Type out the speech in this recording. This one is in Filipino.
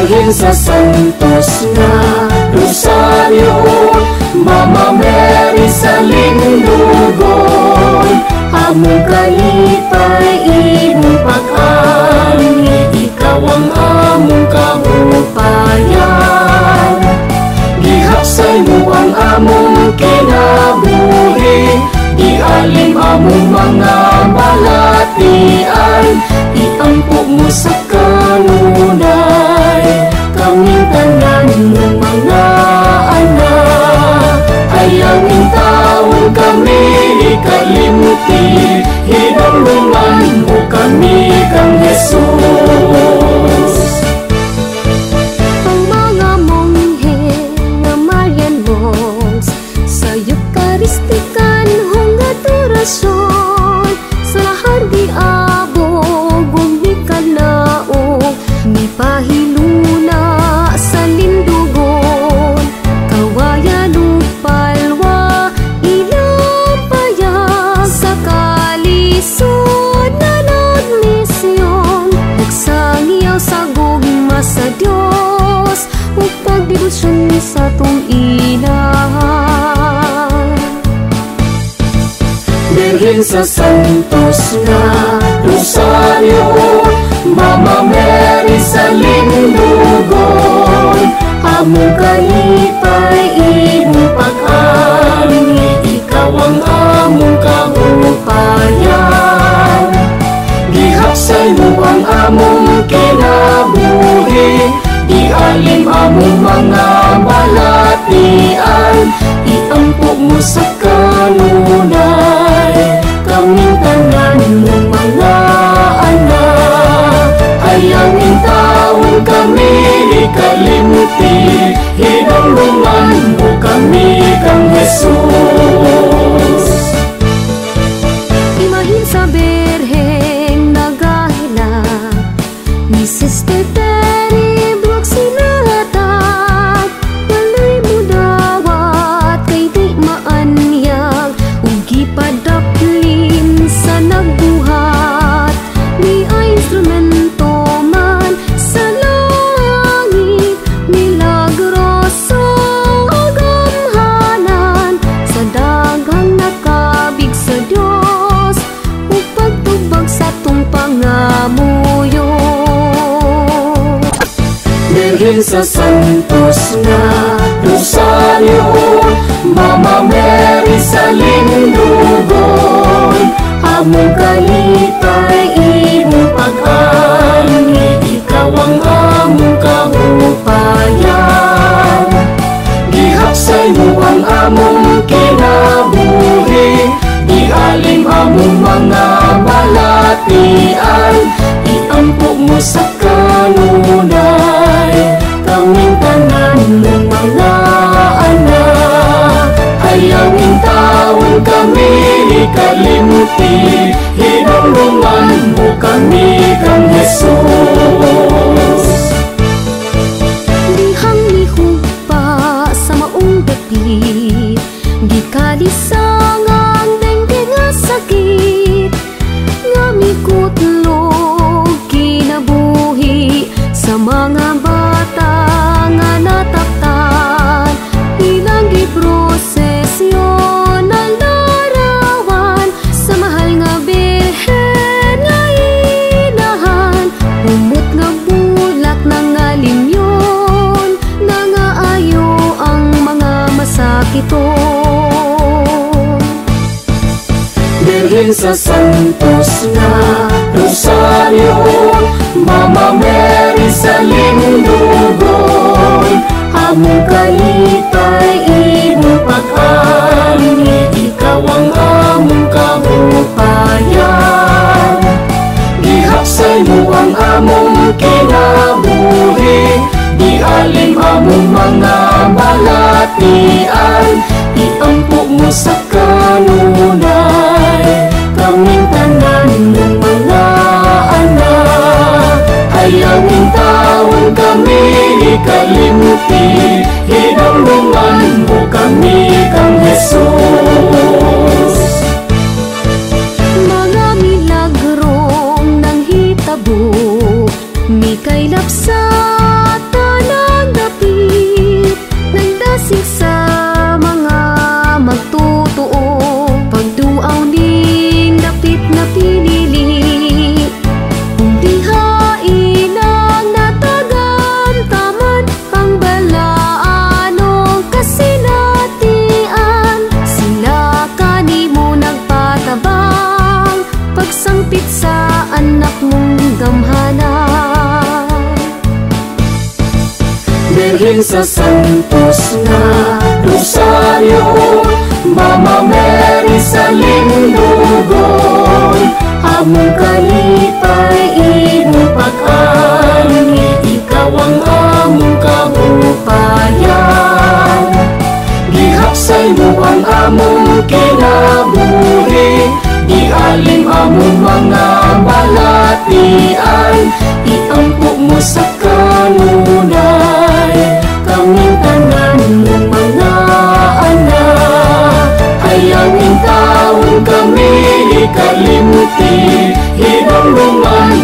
Birhen sa santos nga rosaryo, Mama Mary sa lindugon, among kalipay imong pag-ani, ikaw ang among kahupayan. Gihaksay mo ang among kinabuhi, ialim among mga balatian, iampo mo sa kanunay kaming tanan ng mga anak. Hayangin taon kami ikalimuti, hinulungan mo kami kang Jesus. Ang mga monghe nga Marian monks sa Eucharistikan hong adorasyon, sa lahar di abog ug ni kanao, ni pahiluna sa lindugon, kawayan ug palwa ilapayag sa kalisod na nagmisyon, nagsangyaw sa gugma sa Dios ug pagdebosyon sa tong inahan. Birhen sa santos nga rosaryo, Mama Mary sa lindugon, among kalipay imong pag-ani, ikaw ang among kahupayan. Gihaksay mo ang among kinabuhi, ialim among mga balatian, iampo mo sa kanunay kaming tanan ng mga anak. Hayangin taon kami ikalimuti, hinulungan mo kami kang Jesus. Imahin sa Birheng nagahila, ni Sister Terry Brooks sinahatag, walay mo dawat kay di maanyag, ug gipadaplin sa nagbuhat, ni ay instrumento man sa langit, milagroso ug amhanan, sa daghang nakabig sa Dios ug pagtubag sa tong pangamuyo. Birhen sa santos nga rosaryo, Mama Mary sa lindugon, among kalipay imong pag-ani, ikaw ang among kahupayan. Gihaksay mo ang among kinabuhi, ialim among mga balatian, iampo mo sa kanunay kaming tanan ng mga anak. Hayangin taon kami ikalimuti, hinulungan mo kami kang Jesus. Dihang mihupa sa maong gabi, gikalisang ang dengue nga sakit, nga mikutlog kinabuhi sa mga bata nga nataktan, ilang giprosesyon na larawan sa mahal nga Birhen nga inahan, umot nga bulak na nga limyon, na nga ayo ang mga masakiton. Birhen sa santos nga rosaryo, Mama Mary sa lindugon, among kalipay imong pag-ani, ikaw ang among kahupayan. Gihaksay mo ang among kinabuhi, ialim among mga balatian, iampo mo sa kanunay kaming tanan ng mga anak. Hayangin taon kami ikalimuti, hinulungan mo kami kang Jesus. Mga milagrong nang hitabo, mi kay lapsata Birhen sa santos na rosaryo, Mama Mary sa lindugon, among kalipay imong pag-ani, ikaw ang among kahupayan. Gihaksay mo ang among kinabuhi, ialin among mga balatian, iampo mo sa kanunay kaming tanan mong mga anak. Hayangin taon kami ikalimuti, hinulungan